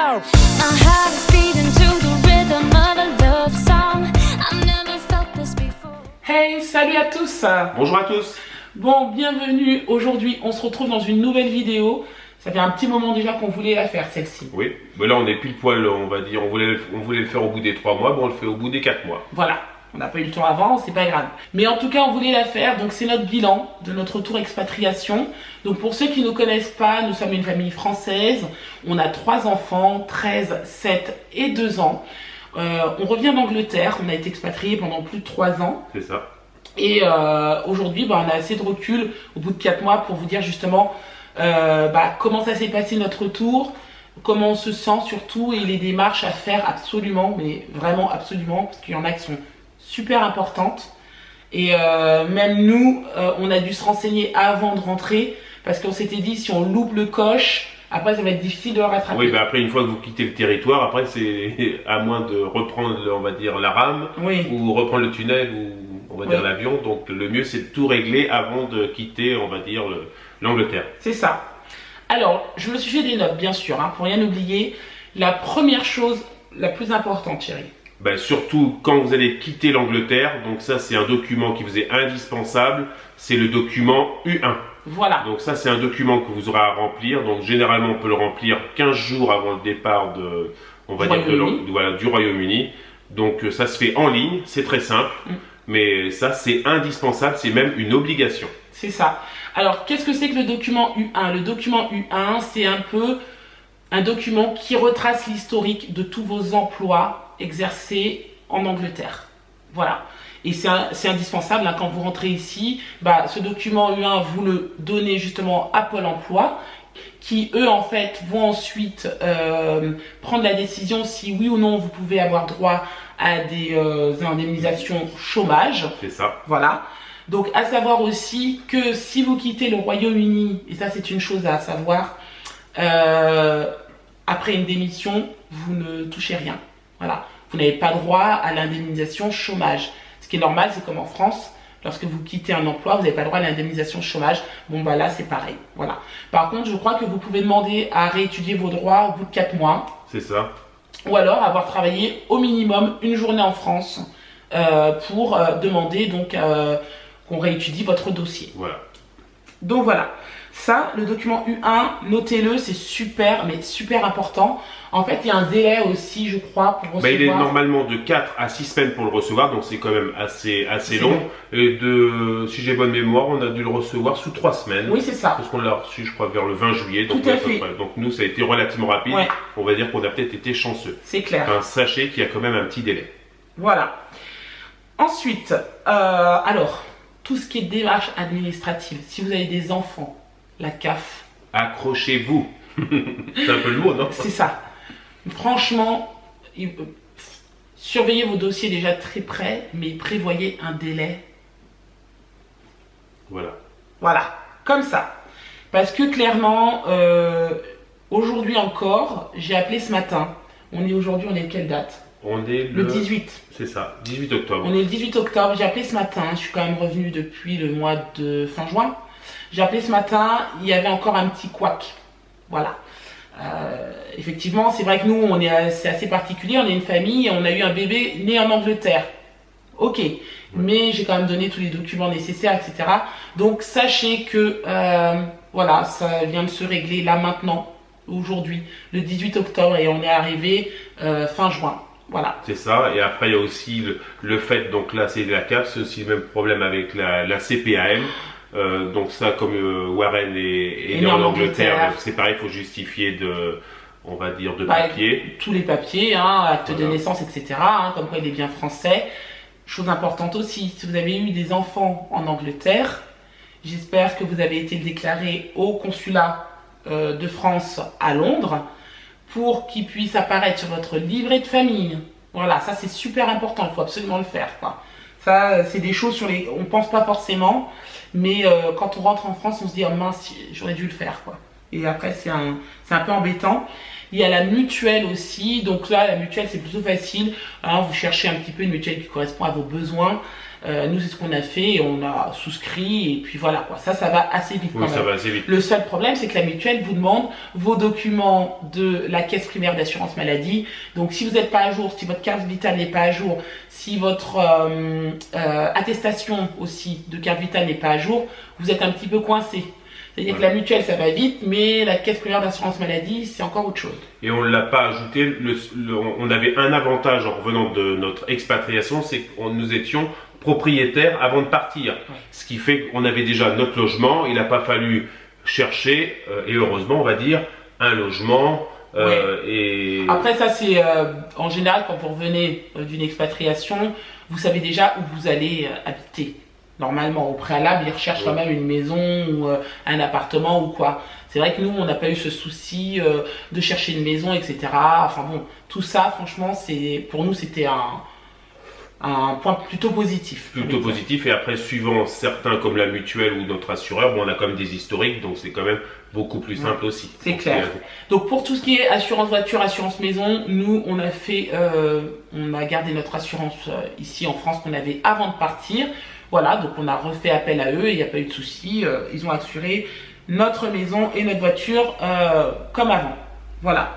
go. My heart is beating to the rhythm of a love song. I've never felt this before. Hey, salut à tous. Bonjour à tous. Bon, bienvenue. Aujourd'hui, on se retrouve dans une nouvelle vidéo. Ça fait un petit moment déjà qu'on voulait la faire, celle-ci. Oui, mais là on est pile poil, on va dire, on voulait le faire au bout des 3 mois, bon on le fait au bout des 4 mois. Voilà, on n'a pas eu le temps avant, c'est pas grave. Mais en tout cas, on voulait la faire, donc c'est notre bilan de notre retour expatriation. Donc pour ceux qui ne nous connaissent pas, nous sommes une famille française. On a 3 enfants, 13, 7 et 2 ans. On revient d'Angleterre, on a été expatriés pendant plus de 3 ans. C'est ça. Et aujourd'hui, on a assez de recul au bout de 4 mois pour vous dire justement comment ça s'est passé notre retour, comment on se sent surtout et les démarches à faire absolument, mais vraiment absolument, parce qu'il y en a qui sont super importantes. Et même nous, on a dû se renseigner avant de rentrer parce qu'on s'était dit si on loupe le coche, après ça va être difficile de le rattraper. Oui, après une fois que vous quittez le territoire, après c'est à moins de reprendre, on va dire, la rame, Oui. ou reprendre le tunnel, ou on va dire Oui. l'avion. Donc le mieux c'est de tout régler avant de quitter, on va dire, l'Angleterre. C'est ça. Alors, je me suis fait des notes, bien sûr, pour rien oublier. La première chose, la plus importante, chérie. Ben, surtout quand vous allez quitter l'Angleterre, donc ça c'est un document qui vous est indispensable, c'est le document U1. Voilà. Donc ça c'est un document que vous aurez à remplir, donc généralement on peut le remplir 15 jours avant le départ du Royaume-Uni. Donc ça se fait en ligne, c'est très simple, mais ça c'est indispensable, c'est même une obligation. C'est ça. Alors, qu'est-ce que c'est que le document U1? Le document U1, c'est un peu un document qui retrace l'historique de tous vos emplois exercés en Angleterre. Voilà. Et c'est indispensable quand vous rentrez ici. Ce document U1, vous le donnez justement à Pôle emploi, qui eux en fait vont ensuite prendre la décision si oui ou non vous pouvez avoir droit à des indemnisations chômage. C'est ça. Voilà. Donc, à savoir aussi que si vous quittez le Royaume-Uni, et ça c'est une chose à savoir, après une démission, vous ne touchez rien. Voilà. Vous n'avez pas droit à l'indemnisation chômage. Ce qui est normal, c'est comme en France, lorsque vous quittez un emploi, vous n'avez pas droit à l'indemnisation chômage. Bon, là, c'est pareil. Voilà. Par contre, je crois que vous pouvez demander à réétudier vos droits au bout de 4 mois. C'est ça. Ou alors avoir travaillé au minimum une journée en France pour demander donc qu'on réétudie votre dossier. Voilà. Donc voilà, ça, le document U1, notez-le, c'est super, mais super important. En fait, il y a un délai aussi, je crois, pour recevoir. Il est normalement de 4 à 6 semaines pour le recevoir, donc c'est quand même assez long. Long. Et si j'ai bonne mémoire, on a dû le recevoir sous 3 semaines. Oui, c'est ça. Parce qu'on l'a reçu, je crois, vers le 20 juillet. Donc, Tout à fait. Donc nous, ça a été relativement rapide. Ouais. On va dire qu'on a peut-être été chanceux. C'est clair. Enfin, sachez qu'il y a quand même un petit délai. Voilà. Ensuite, alors, tout ce qui est démarche administrative, si vous avez des enfants, la CAF. Accrochez-vous. C'est un peu le mot, non? C'est ça. Franchement, surveillez vos dossiers déjà très près, mais prévoyez un délai. Voilà. Voilà, comme ça. Parce que clairement, aujourd'hui encore, j'ai appelé ce matin. On est quelle date? On est Le 18. C'est ça, 18 octobre. On est le 18 octobre. J'ai appelé ce matin. Je suis quand même revenue depuis le mois de fin juin. J'ai appelé ce matin. Il y avait encore un petit couac. Voilà. Effectivement, c'est vrai que nous, c'est assez particulier. On est une famille. On a eu un bébé né en Angleterre. Ok. Mais j'ai quand même donné tous les documents nécessaires, etc. Donc, sachez que voilà, ça vient de se régler là maintenant, aujourd'hui, le 18 octobre. Et on est arrivé fin juin. Voilà. C'est ça, et après il y a aussi le fait, donc là c'est la CAF, c'est aussi le même problème avec la CPAM. Donc ça, comme Warren est né en Angleterre, c'est pareil, il faut justifier de papiers. Tous les papiers, acte de naissance, etc. Comme quoi il est bien français. Chose importante aussi, si vous avez eu des enfants en Angleterre, j'espère que vous avez été déclaré au consulat de France à Londres, pour qu'il puisse apparaître sur votre livret de famille. Voilà, ça c'est super important, il faut absolument le faire, quoi. Ça, c'est des choses on pense pas forcément, mais quand on rentre en France, on se dit oh, mince, j'aurais dû le faire, quoi. Et après, c'est un peu embêtant. Il y a la mutuelle aussi, donc là, la mutuelle c'est plutôt facile. Vous cherchez un petit peu une mutuelle qui correspond à vos besoins. Nous, c'est ce qu'on a fait, et on a souscrit, et puis voilà, quoi. Ça va assez vite quand Oui, même. ça va assez vite. Le seul problème, c'est que la mutuelle vous demande vos documents de la caisse primaire d'assurance maladie. Donc, si vous n'êtes pas à jour, si votre carte vitale n'est pas à jour, si votre attestation aussi de carte vitale n'est pas à jour, vous êtes un petit peu coincé. C'est-à-dire que la mutuelle, ça va vite, mais la caisse primaire d'assurance maladie, c'est encore autre chose. Et on ne l'a pas ajouté, on avait un avantage en revenant de notre expatriation, c'est que nous étions propriétaires avant de partir. Ouais. Ce qui fait qu'on avait déjà notre logement, il n'a pas fallu chercher, et heureusement on va dire, un logement. Et... Après ça, c'est en général quand vous revenez d'une expatriation, vous savez déjà où vous allez habiter. Normalement, au préalable, ils recherchent quand même une maison ou un appartement ou quoi. C'est vrai que nous, on n'a pas eu ce souci de chercher une maison, etc. Enfin bon, tout ça, franchement, pour nous, c'était un point plutôt positif. Plutôt positif, et après, suivant certains comme la mutuelle ou notre assureur, bon, on a quand même des historiques, donc c'est quand même beaucoup plus simple aussi. C'est clair. Donc pour tout ce qui est assurance voiture, assurance maison, nous, on a gardé notre assurance ici en France qu'on avait avant de partir. Voilà, donc on a refait appel à eux et il n'y a pas eu de souci. Ils ont assuré notre maison et notre voiture comme avant. Voilà.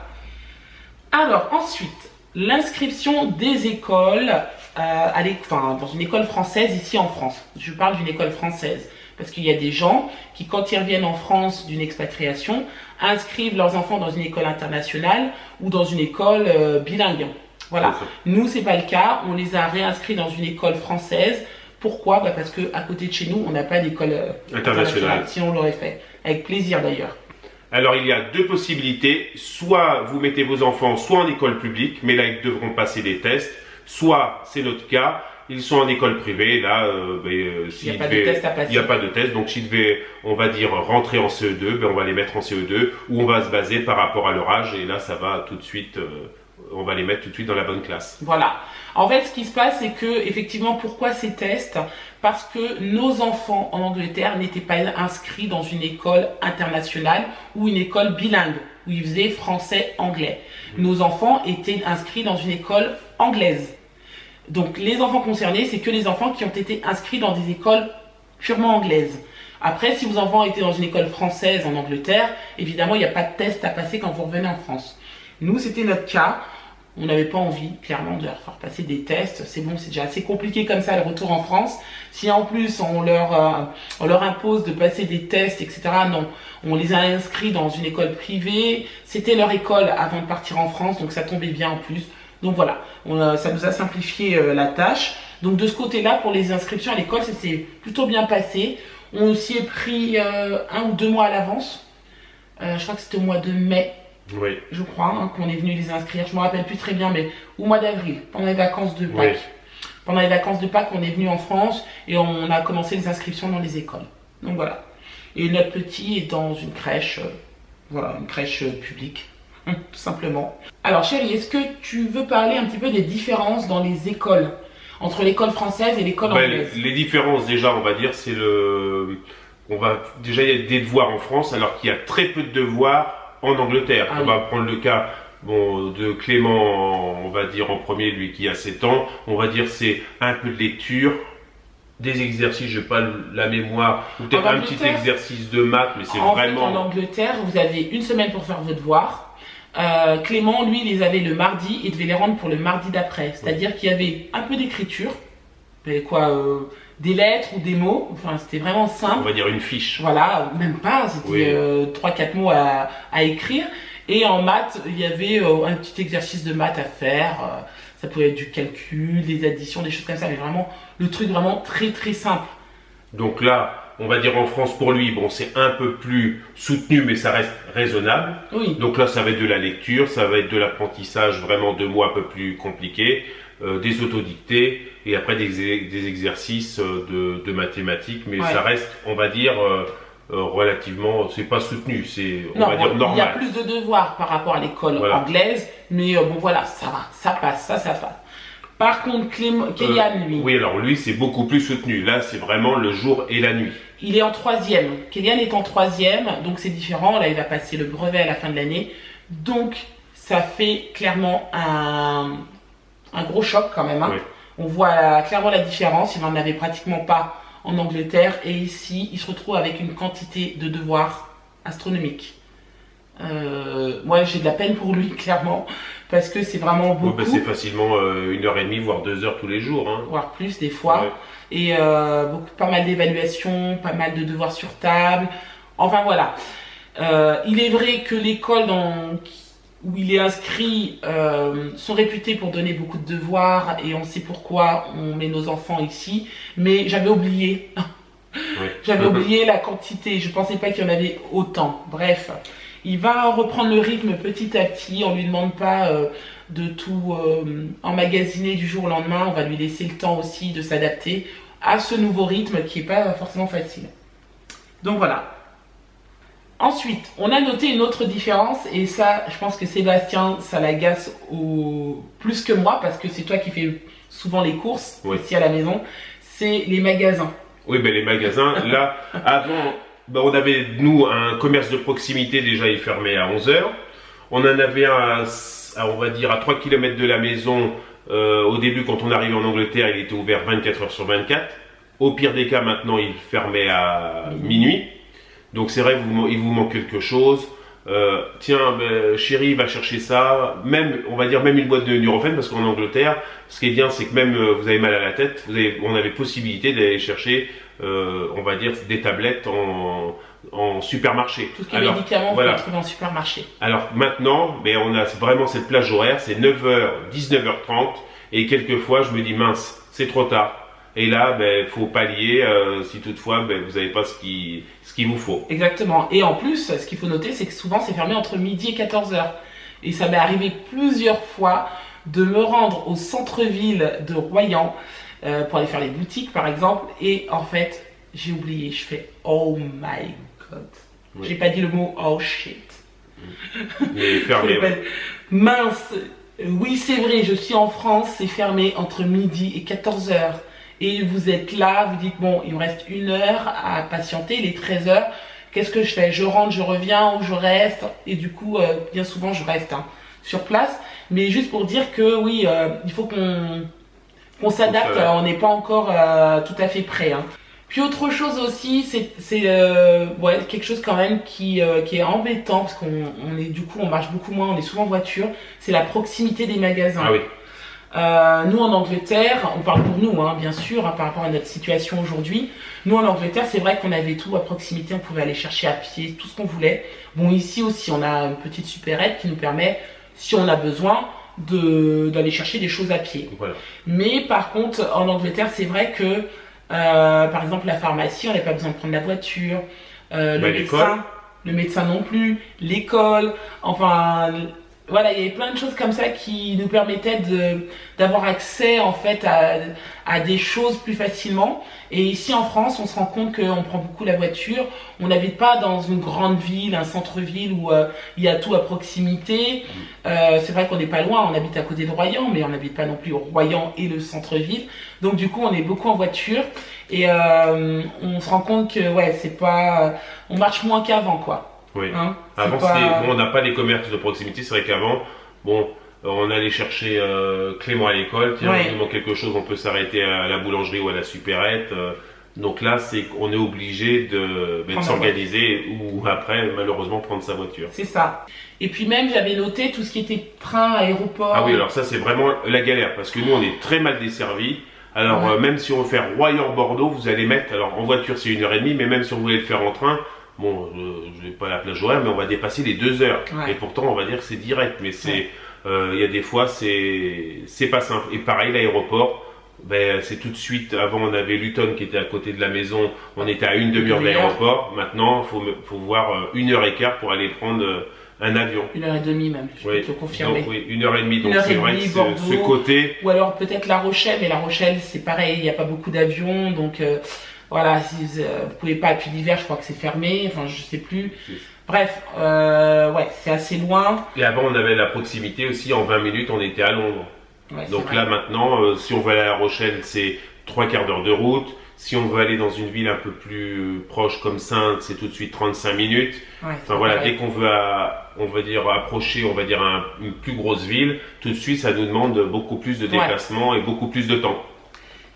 Alors ensuite, l'inscription des écoles dans une école française ici en France. Je parle d'une école française parce qu'il y a des gens qui, quand ils reviennent en France d'une expatriation, inscrivent leurs enfants dans une école internationale ou dans une école bilingue. Voilà. Nous, c'est pas le cas. On les a réinscrits dans une école française. Pourquoi ? Parce qu'à côté de chez nous, on n'a pas d'école internationale. Si on l'aurait fait. Avec plaisir d'ailleurs. Alors il y a deux possibilités. Soit vous mettez vos enfants soit en école publique, mais là ils devront passer des tests. Soit, c'est notre cas, ils sont en école privée. Là, il n'y a pas de test à passer. Il n'y a pas de test. Donc s'ils devaient, on va dire, rentrer en CE2, on va les mettre en CE2, où on va se baser par rapport à leur âge. Et là, ça va tout de suite... on va les mettre tout de suite dans la bonne classe. Voilà. En fait, ce qui se passe, c'est que, effectivement, pourquoi ces tests ? Parce que nos enfants en Angleterre n'étaient pas inscrits dans une école internationale ou une école bilingue, où ils faisaient français-anglais. Nos enfants étaient inscrits dans une école anglaise. Donc, les enfants concernés, c'est que les enfants qui ont été inscrits dans des écoles purement anglaises. Après, si vos enfants étaient dans une école française en Angleterre, évidemment, il n'y a pas de test à passer quand vous revenez en France. Nous, c'était notre cas. On n'avait pas envie, clairement, de leur faire passer des tests. C'est bon, c'est déjà assez compliqué comme ça, le retour en France. Si en plus, on leur impose de passer des tests, etc., non. On les a inscrits dans une école privée. C'était leur école avant de partir en France, donc ça tombait bien en plus. Donc voilà, ça nous a simplifié la tâche. Donc de ce côté-là, pour les inscriptions à l'école, ça s'est plutôt bien passé. On s'y est pris 1 ou 2 mois à l'avance. Je crois que c'était au mois de mai. Oui. Je crois qu'on est venu les inscrire, je ne me rappelle plus très bien, mais au mois d'avril, pendant les vacances de Pâques. Oui. Pendant les vacances de Pâques, on est venu en France et on a commencé les inscriptions dans les écoles. Donc voilà. Et notre petit est dans une crèche, une crèche publique, tout simplement. Alors chérie, est-ce que tu veux parler un petit peu des différences dans les écoles, entre l'école française et l'école anglaise ? Les différences, déjà, on va dire, c'est déjà, il y a des devoirs en France, alors qu'il y a très peu de devoirs en Angleterre. On va prendre le cas de Clément, on va dire en premier, lui qui a 7 ans. On va dire c'est un peu de lecture, des exercices, je n'ai pas la mémoire, ou peut-être un petit exercice de maths, mais c'est vraiment... En Angleterre, vous avez 1 semaine pour faire vos devoirs. Clément, lui, il les avait le mardi et devait les rendre pour le mardi d'après. C'est-à-dire qu'il y avait un peu d'écriture, des lettres ou des mots, enfin c'était vraiment simple. On va dire une fiche. Voilà, même pas, c'était 3-4 mots à écrire. Et en maths, il y avait un petit exercice de maths à faire. Ça pouvait être du calcul, des additions, des choses comme ça, mais vraiment le truc vraiment très très simple. Donc là, on va dire en France pour lui, c'est un peu plus soutenu, mais ça reste raisonnable. Oui. Donc là, ça va être de la lecture, ça va être de l'apprentissage vraiment de mots un peu plus compliqués, des autodictés et après des exercices de mathématiques, mais ça reste, on va dire, relativement, c'est pas soutenu, c'est on va dire normal. Il y a plus de devoirs par rapport à l'école anglaise, mais ça va, ça passe, ça passe. Par contre, Kélian, lui... Oui, alors lui, c'est beaucoup plus soutenu. Là, c'est vraiment le jour et la nuit. Il est en 3e. Kélian est en 3e, donc c'est différent. Là, il va passer le brevet à la fin de l'année. Donc, ça fait clairement un gros choc quand même. Hein. Oui. On voit clairement la différence, il n'en avait pratiquement pas en Angleterre et ici il se retrouve avec une quantité de devoirs astronomiques. Moi j'ai de la peine pour lui clairement parce que c'est vraiment beaucoup. C'est facilement 1h30 voire 2 heures tous les jours. Hein. Voire plus des fois. Ouais. Et pas mal d'évaluations, pas mal de devoirs sur table. Enfin voilà. Il est vrai que l'école où il est inscrit sont réputés pour donner beaucoup de devoirs et on sait pourquoi on met nos enfants ici. Mais j'avais oublié. Oui. J'avais oublié la quantité. Je pensais pas qu'il y en avait autant. Bref. Il va reprendre le rythme petit à petit. On lui demande pas de tout emmagasiner du jour au lendemain. On va lui laisser le temps aussi de s'adapter à ce nouveau rythme qui n'est pas forcément facile. Donc voilà. Ensuite, on a noté une autre différence et ça, je pense que Sébastien, ça l'agace plus que moi parce que c'est toi qui fais souvent les courses ici à la maison. C'est les magasins. Oui, les magasins. Là, avant... on avait, nous, un commerce de proximité, déjà il fermait à 11h. On en avait un, on va dire, à 3 km de la maison. Au début, quand on arrivait en Angleterre, il était ouvert 24 heures sur 24. Au pire des cas, maintenant, il fermait à minuit. Donc c'est vrai, il vous manque quelque chose. Tiens, chérie, va chercher ça. Même, on va dire, même une boîte de Nurofen, parce qu'en Angleterre, ce qui est bien, c'est que même vous avez mal à la tête, on avait possibilité d'aller chercher on va dire des tablettes en supermarché. Tout ce qui est médicaments, voilà. On peut trouver en supermarché. Alors maintenant, on a vraiment cette plage horaire, c'est 9h, 19h30 et quelquefois je me dis mince, c'est trop tard. Et là, faut pallier si toutefois vous n'avez pas ce qu'il vous faut. Exactement. Et en plus, ce qu'il faut noter, c'est que souvent c'est fermé entre midi et 14h. Et ça m'est arrivé plusieurs fois de me rendre au centre-ville de Royan pour aller faire les boutiques par exemple, et en fait j'ai oublié, je fais oh my god, j'ai pas dit le mot oh shit. Mais fermé. Mince, oui c'est vrai, je suis en France, c'est fermé entre midi et 14h et vous êtes là, vous dites bon il me reste 1 heure à patienter, il est 13h, qu'est-ce que je fais? Je rentre, je reviens ou je reste? Et du coup bien souvent je reste sur place, mais juste pour dire que oui il faut qu'on s'adapte, on n'est pas encore tout à fait prêt. Hein. Puis autre chose aussi, c'est quelque chose quand même qui est embêtant parce on marche beaucoup moins, on est souvent en voiture, c'est la proximité des magasins. Ah oui. Nous en Angleterre, on parle pour nous bien sûr par rapport à notre situation aujourd'hui. Nous en Angleterre, c'est vrai qu'on avait tout à proximité, on pouvait aller chercher à pied tout ce qu'on voulait. Bon ici aussi, on a une petite supérette qui nous permet, si on a besoin, d'aller chercher des choses à pied. Voilà. Mais par contre en Angleterre c'est vrai que par exemple la pharmacie on n'a pas besoin de prendre la voiture, le médecin non plus, l'école, enfin voilà, il y avait plein de choses comme ça qui nous permettaient d'avoir accès en fait à des choses plus facilement. Et ici en France, on se rend compte qu'on prend beaucoup la voiture. On n'habite pas dans une grande ville, un centre-ville où il y a tout à proximité. C'est vrai qu'on n'est pas loin, on habite à côté de Royan, mais on n'habite pas non plus Royan et le centre-ville. Donc du coup, on est beaucoup en voiture et on se rend compte que c'est pas, on marche moins qu'avant quoi. Oui. Hein, avant, on n'a pas les commerces de proximité. C'est vrai qu'avant, on allait chercher Clément à l'école. Tiens, il nous manque quelque chose, on peut s'arrêter à la boulangerie ou à la supérette. Donc là, on est obligé de s'organiser ou après, malheureusement, prendre sa voiture. C'est ça. Et puis même, j'avais noté tout ce qui était train, aéroport. Ah oui, alors ça, c'est vraiment la galère parce que nous, on est très mal desservis. Alors, même si on veut faire Royan-Bordeaux, vous allez mettre, alors en voiture, c'est 1h30, mais même si on voulait le faire en train, je n'ai pas la plage horaire, mais on va dépasser les 2 heures. Et pourtant, on va dire que c'est direct. Mais il y a des fois, c'est pas simple. Et pareil, l'aéroport, c'est tout de suite. Avant, on avait Luton qui était à côté de la maison. On était à une demi-heure de l'aéroport. Maintenant, il faut voir 1h15 pour aller prendre un avion. 1h30 même, je peux te confirmer. Donc, 1h30. Donc, c'est vrai que ce côté. Ou alors peut-être La Rochelle. Mais La Rochelle, c'est pareil, il n'y a pas beaucoup d'avions. Donc, voilà, si vous pouvez pas, puis l'hiver, je crois que c'est fermé, enfin je sais plus. Bref, c'est assez loin. Et avant, on avait la proximité aussi, en 20 minutes, on était à Londres. Donc là, maintenant, si on va à La Rochelle, c'est 3 quarts d'heure de route. Si on veut aller dans une ville un peu plus proche comme Saintes, c'est tout de suite 35 minutes. Ouais, Enfin voilà, dès qu'on veut, on va dire, approcher, on va dire, une plus grosse ville, tout de suite, ça nous demande beaucoup plus de déplacements et beaucoup plus de temps.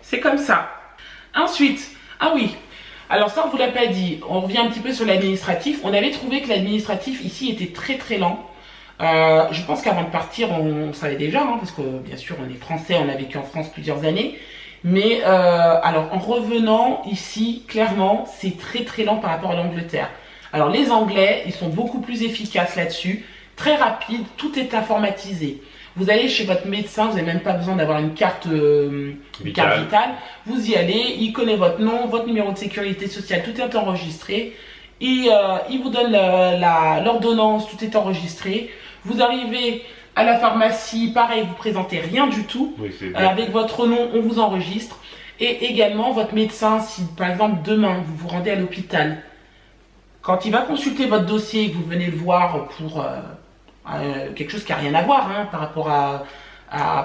C'est comme ça. Ensuite, ah oui, alors ça on vous l'a pas dit, on revient un petit peu sur l'administratif. On avait trouvé que l'administratif ici était très très lent. Je pense qu'avant de partir, on savait déjà, hein, parce que bien sûr on est français, on a vécu en France plusieurs années. Mais alors en revenant ici, clairement, c'est très très lent par rapport à l'Angleterre. Alors les Anglais, ils sont beaucoup plus efficaces là-dessus, très rapide, tout est informatisé. Vous allez chez votre médecin, vous n'avez même pas besoin d'avoir une carte vitale. Vous y allez, il connaît votre nom, votre numéro de sécurité sociale, tout est enregistré. Et il vous donne l'ordonnance, tout est enregistré. Vous arrivez à la pharmacie, pareil, vous présentez rien du tout. Oui, avec votre nom, on vous enregistre. Et également, votre médecin, si par exemple demain, vous vous rendez à l'hôpital, quand il va consulter votre dossier et que vous venez le voir pour quelque chose qui n'a rien à voir, hein, par rapport à,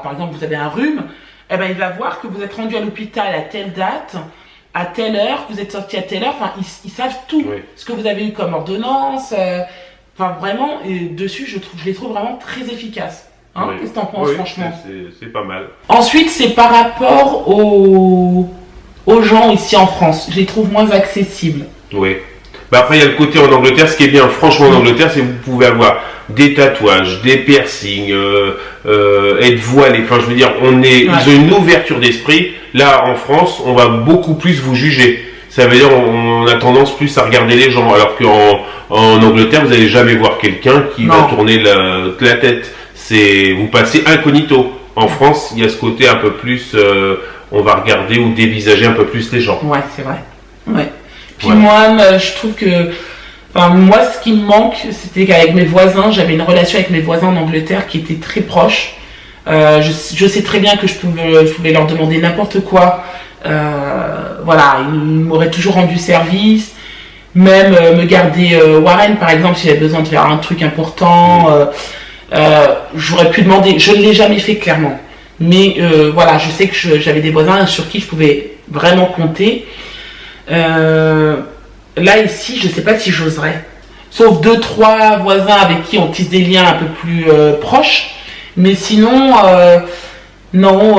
par exemple, vous avez un rhume, eh ben, il va voir que vous êtes rendu à l'hôpital à telle date, à telle heure, que vous êtes sorti à telle heure. Enfin, ils savent tout, ce que vous avez eu comme ordonnance. Enfin, vraiment, et dessus, je les trouve vraiment très efficaces. Hein, qu'est-ce que t'en penses, franchement? C'est pas mal. Ensuite, c'est par rapport aux gens ici en France. Je les trouve moins accessibles. Oui. Bah après, il y a le côté en Angleterre. Ce qui est bien, franchement, en Angleterre, c'est que vous pouvez avoir des tatouages, des piercings, être voilé. Enfin, je veux dire, ils ont une ouverture d'esprit. Là, en France, on va beaucoup plus vous juger. Ça veut dire, on a tendance plus à regarder les gens. Alors qu'en Angleterre, vous n'allez jamais voir quelqu'un qui va tourner la tête. Vous passez incognito. En France, il y a ce côté un peu plus, on va regarder ou dévisager un peu plus les gens. Ouais, c'est vrai. Ouais. Puis moi, je trouve que, enfin, moi, ce qui me manque, c'était qu'avec mes voisins, j'avais une relation avec mes voisins en Angleterre qui était très proche. Je sais très bien que je pouvais leur demander n'importe quoi. Voilà, ils m'auraient toujours rendu service. Même me garder Warren, par exemple, si j'avais besoin de faire un truc important, j'aurais pu demander. Je ne l'ai jamais fait, clairement. Mais voilà, je sais que j'avais des voisins sur qui je pouvais vraiment compter. Là, ici, je ne sais pas si j'oserais. Sauf 2-3 voisins avec qui on tisse des liens un peu plus proches. Mais sinon, non,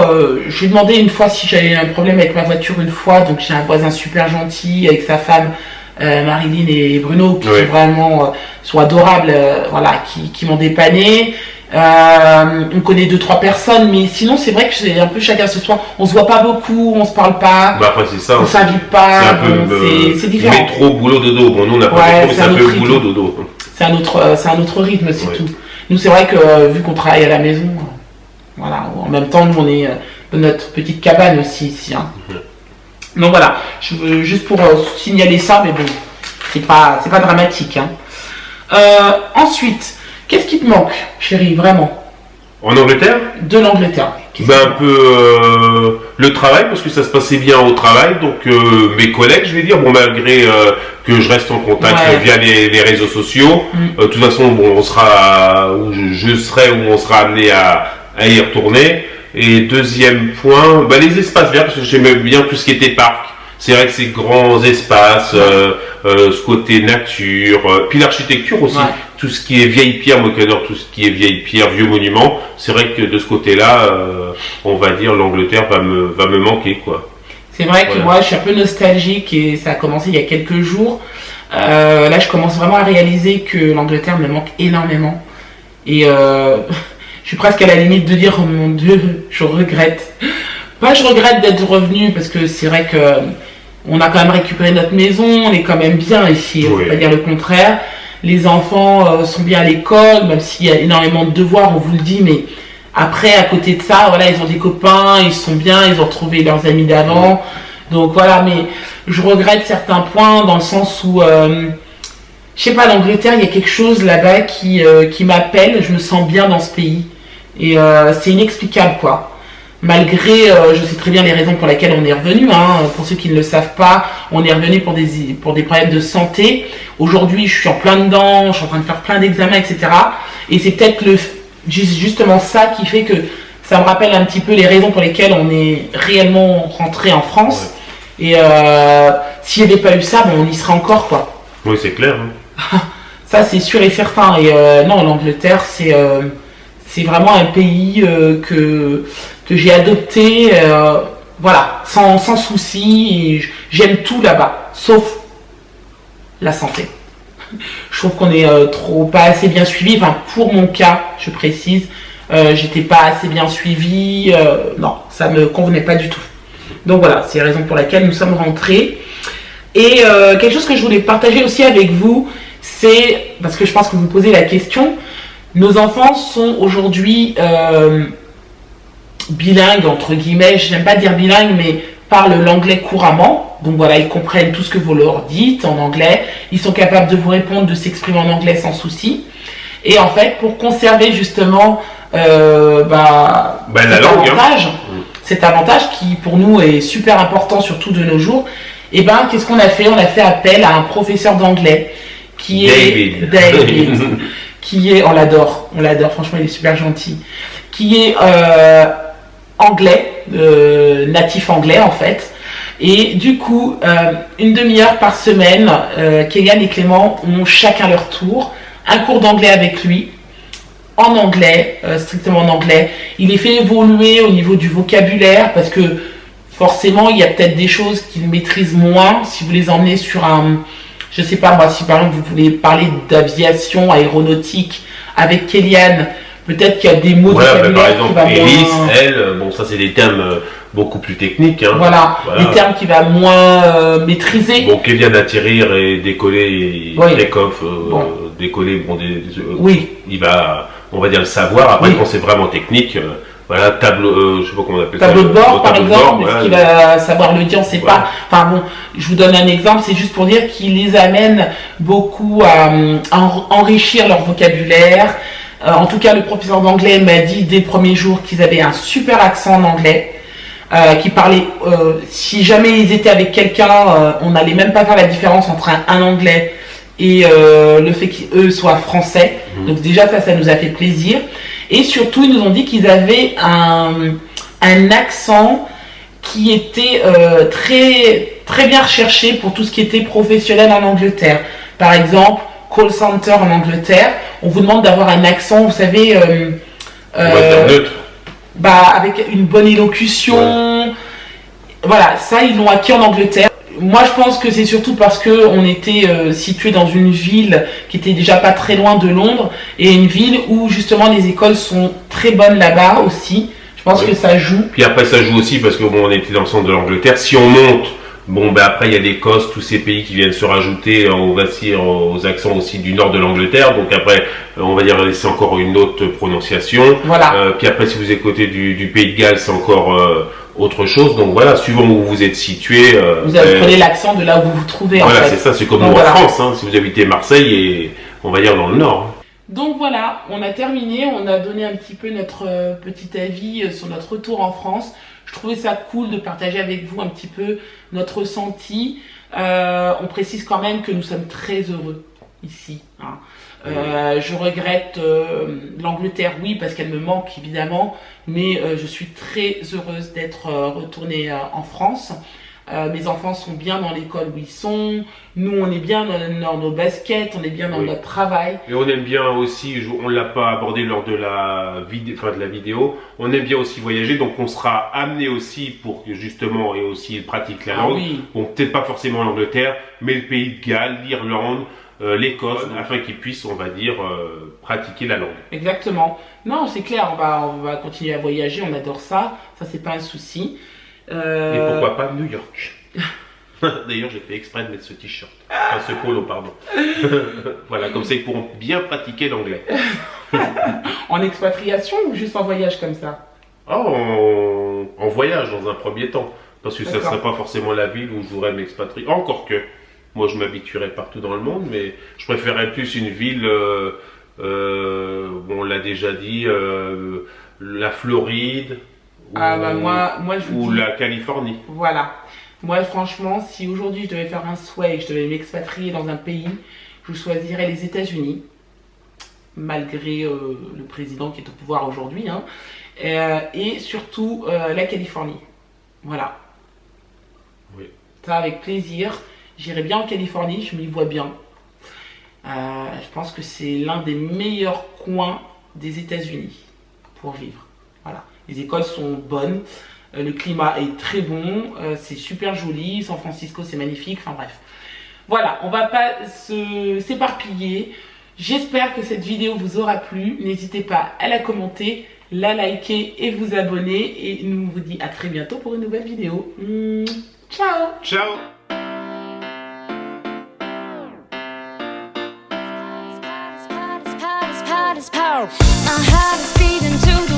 je lui ai demandé une fois si j'avais un problème avec ma voiture une fois. Donc j'ai un voisin super gentil avec sa femme Marilyn et Bruno qui sont vraiment sont adorables, voilà, qui m'ont dépanné. On connaît 2-3 personnes, mais sinon c'est vrai que c'est un peu chacun ce soir. On se voit pas beaucoup, on se parle pas. Bah après c'est ça. On s'invite pas. C'est un peu c'est différent. Métro, boulot, dodo. Bon, nous on n'a pas métro, mais c'est un peu boulot, dodo. C'est un autre rythme, c'est tout. Nous c'est vrai que vu qu'on travaille à la maison, voilà, en même temps nous on est dans notre petite cabane aussi ici. Hein. Donc voilà, je veux juste pour signaler ça, mais bon, c'est pas dramatique. Hein. Ensuite, qu'est-ce qui te manque, chérie, vraiment? En Angleterre? De l'Angleterre. Un peu le travail, parce que ça se passait bien au travail, donc mes collègues, je vais dire, bon, malgré que je reste en contact via les réseaux sociaux, de toute façon, bon, on sera, je serai où on sera amené à y retourner. Et deuxième point, les espaces verts, parce que j'aimais bien tout ce qui était parc. C'est vrai que ces grands espaces, ce côté nature, puis l'architecture aussi, tout ce qui est vieille pierre, moi j'adore tout ce qui est vieille pierre, vieux monuments. C'est vrai que de ce côté-là, on va dire l'Angleterre va me manquer, quoi. C'est vrai que moi je suis un peu nostalgique et ça a commencé il y a quelques jours. Là je commence vraiment à réaliser que l'Angleterre me manque énormément. Et je suis presque à la limite de dire, oh mon Dieu, je regrette. Pas je regrette d'être revenu parce que c'est vrai que on a quand même récupéré notre maison, on est quand même bien ici, on ne peut pas dire le contraire. Les enfants sont bien à l'école, même s'il y a énormément de devoirs, on vous le dit, mais après, à côté de ça, voilà, ils ont des copains, ils sont bien, ils ont retrouvé leurs amis d'avant. Donc voilà, mais je regrette certains points dans le sens où, je sais pas, l'Angleterre, il y a quelque chose là-bas qui m'appelle, je me sens bien dans ce pays. Et c'est inexplicable, quoi. Malgré, je sais très bien les raisons pour lesquelles on est revenu. Hein. Pour ceux qui ne le savent pas, on est revenu pour des problèmes de santé. Aujourd'hui, je suis en plein dedans, je suis en train de faire plein d'examens, etc. Et c'est peut-être justement ça qui fait que ça me rappelle un petit peu les raisons pour lesquelles on est réellement rentré en France. Et s'il n'y avait pas eu ça, ben, on y serait encore, quoi. Oui, c'est clair. Hein. Ça, c'est sûr et certain. Et non, l'Angleterre, c'est vraiment un pays que j'ai adopté, voilà, sans souci. Et j'aime tout là-bas, sauf la santé. Je trouve qu'on est pas assez bien suivi. Enfin, pour mon cas, je précise, j'étais pas assez bien suivi. Non, ça me convenait pas du tout. Donc voilà, c'est la raison pour laquelle nous sommes rentrés. Et quelque chose que je voulais partager aussi avec vous, c'est, parce que je pense que vous posez la question, nos enfants sont aujourd'hui bilingues, entre guillemets, je n'aime pas dire bilingues, mais parlent l'anglais couramment. Donc voilà, ils comprennent tout ce que vous leur dites en anglais. Ils sont capables de vous répondre, de s'exprimer en anglais sans souci. Et en fait, pour conserver justement la langue, cet avantage qui pour nous est super important, surtout de nos jours, et ben qu'est-ce qu'on a fait? On a fait appel à un professeur d'anglais qui est David, qui est, on l'adore, franchement il est super gentil, qui est anglais, natif anglais en fait. Et du coup, une demi-heure par semaine, Kélian et Clément ont chacun leur tour un cours d'anglais avec lui, en anglais, strictement en anglais. Il les fait évoluer au niveau du vocabulaire, parce que forcément, il y a peut-être des choses qu'ils maîtrisent moins. Si vous les emmenez sur un, je sais pas moi, si par exemple vous voulez parler d'aviation aéronautique avec Kélian, peut-être qu'il y a des mots de vocabulaire par exemple, qui va hélice, moins... elle, bon ça c'est des termes beaucoup plus techniques. Hein. Voilà, des termes qu'il va moins maîtriser. Bon, Kélian atterrir et décoller, take-off, décoller, bon, oui. Il va, on va dire, le savoir. Après, quand c'est vraiment technique, voilà, tableau, je sais pas comment on appelle ça. Tableau de bord, par exemple, voilà, ce qu'il va savoir le dire, on ne sait pas. Enfin bon, je vous donne un exemple, c'est juste pour dire qu'il les amène beaucoup à enrichir leur vocabulaire. En tout cas, le professeur d'anglais m'a dit dès le premier jour qu'ils avaient un super accent en anglais, qui parlaient, si jamais ils étaient avec quelqu'un, on n'allait même pas faire la différence entre un anglais et le fait qu'eux soient français. Donc déjà ça nous a fait plaisir. Et surtout, ils nous ont dit qu'ils avaient un accent qui était très, très bien recherché pour tout ce qui était professionnel en Angleterre. Par exemple, call center en Angleterre, on vous demande d'avoir un accent, vous savez, neutre. Avec une bonne élocution. Ouais. Voilà, ça, ils l'ont acquis en Angleterre. Moi, je pense que c'est surtout parce qu'on était situé dans une ville qui était déjà pas très loin de Londres, et une ville où justement les écoles sont très bonnes là-bas aussi. Je pense que ça joue. Puis après, ça joue aussi parce que bon, on était dans le centre de l'Angleterre. Si on monte, bon, après il y a l'Écosse, tous ces pays qui viennent se rajouter, on va dire, aux accents aussi du nord de l'Angleterre. Donc après, on va dire c'est encore une autre prononciation. Voilà. Puis après, si vous êtes côté du Pays de Galles, c'est encore autre chose. Donc voilà, suivant où vous êtes situé. Vous prenez l'accent de là où vous vous trouvez. Voilà, en fait. C'est ça, c'est comme nous en France. Hein, si vous habitez Marseille et on va dire dans le nord. Donc voilà, on a terminé, on a donné un petit peu notre petit avis sur notre retour en France. Je trouvais ça cool de partager avec vous un petit peu notre ressenti. On précise quand même que nous sommes très heureux ici. Hein. Je regrette l'Angleterre, oui, parce qu'elle me manque évidemment, mais je suis très heureuse d'être retournée en France. Mes enfants sont bien dans l'école où ils sont. Nous, on est bien dans nos baskets, on est bien dans notre travail. Et on aime bien aussi, on ne l'a pas abordé lors de la vidéo, on aime bien aussi voyager, donc on sera amené aussi pour que justement, et aussi il pratique la langue. Oui. Bon, peut-être pas forcément l'Angleterre, mais le Pays de Galles, l'Irlande, l'Écosse, afin qu'ils puissent, on va dire, pratiquer la langue. Exactement. Non, c'est clair, on va continuer à voyager, on adore ça, ça c'est pas un souci. Et pourquoi pas New York. D'ailleurs, j'ai fait exprès de mettre ce t-shirt. Enfin, ce polo, pardon. Voilà, comme ça, ils pourront bien pratiquer l'anglais. En expatriation ou juste en voyage comme ça? En voyage, dans un premier temps. Parce que ça ne serait pas forcément la ville où je voudrais m'expatrier. Encore que, moi, je m'habituerais partout dans le monde, mais je préférerais plus une ville, on l'a déjà dit, la Floride. Moi, je vous ou dis, la Californie. Voilà. Moi, franchement, si aujourd'hui je devais faire un souhait et que je devais m'expatrier dans un pays, je choisirais les États-Unis, malgré le président qui est au pouvoir aujourd'hui, hein, et surtout la Californie. Voilà. Oui. Ça, avec plaisir. J'irai bien en Californie, je m'y vois bien. Je pense que c'est l'un des meilleurs coins des États-Unis pour vivre. Voilà. Les écoles sont bonnes, le climat est très bon, c'est super joli. San Francisco, c'est magnifique. Enfin bref. Voilà, on va pas s'éparpiller. J'espère que cette vidéo vous aura plu. N'hésitez pas à la commenter, la liker et vous abonner. Et nous vous dit à très bientôt pour une nouvelle vidéo. Ciao! Ciao! My heart is beating to the